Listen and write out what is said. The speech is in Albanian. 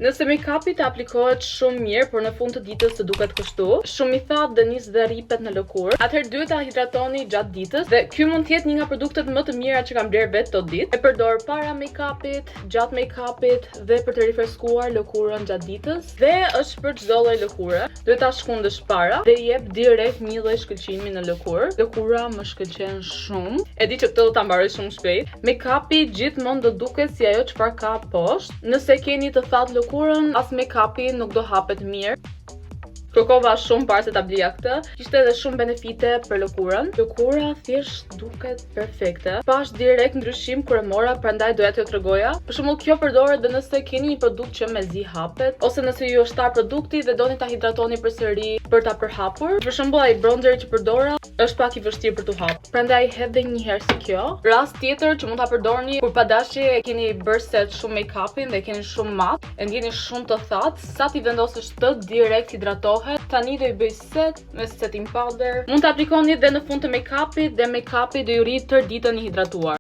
Nëse make-upi të aplikohet shumë mirë, por në fund të ditës të duket kështu, shumë i thatë dhe nis dhe ripet në lëkurë, atëherë duhet ta hidratoni gjatë ditës dhe ky mund të jetë një nga produktet më të mira që kam bler vetë këtë ditë. E përdor para make-upit, gjatë make-upit dhe për të rifreskuar lëkurën gjatë ditës dhe është për çdo lloj lëkure. Duhet ta shkundësh para dhe jep direkt një lloj shkëlqimi në lëkurë. Lëkura më shkëlqen shumë. E di që këtë do ta mbaroj shumë shpejt. Make-upi gjithmonë do duket si ajo çfarë ka poshtë. Nëse keni të thatë lëkurën, as make-upi nuk do hapet mirë. Kërkova shumë para se ta blija këtë. Kishte edhe shumë benefite për lëkurën. Lëkura thjesht duket perfekte. Pash direkt ndryshim kur e mora, prandaj doja t'ju tregoja. Për shembull, kjo përdoret dhe nëse keni një produkt që mezi hapet, ose nëse ju është tar produkti dhe doni ta hidratoni përsëri për ta përhapur. Për shembull, ai bronzeri që përdora është pak i vështirë për t'u hapur. Prandaj hedh një herë si kjo. Rast tjetër që mund ta përdorni kur pa dashje e keni bërë set shumë make-upin dhe keni shumë mat, e ndjeni shumë të thatë, sa ti vendosësh të direkt hidratohet. Tani do i bëj set me setting powder. Mund të aplikoni dhe në fund të make-upit dhe make-upi do ju rritë tër ditën i hidratuar.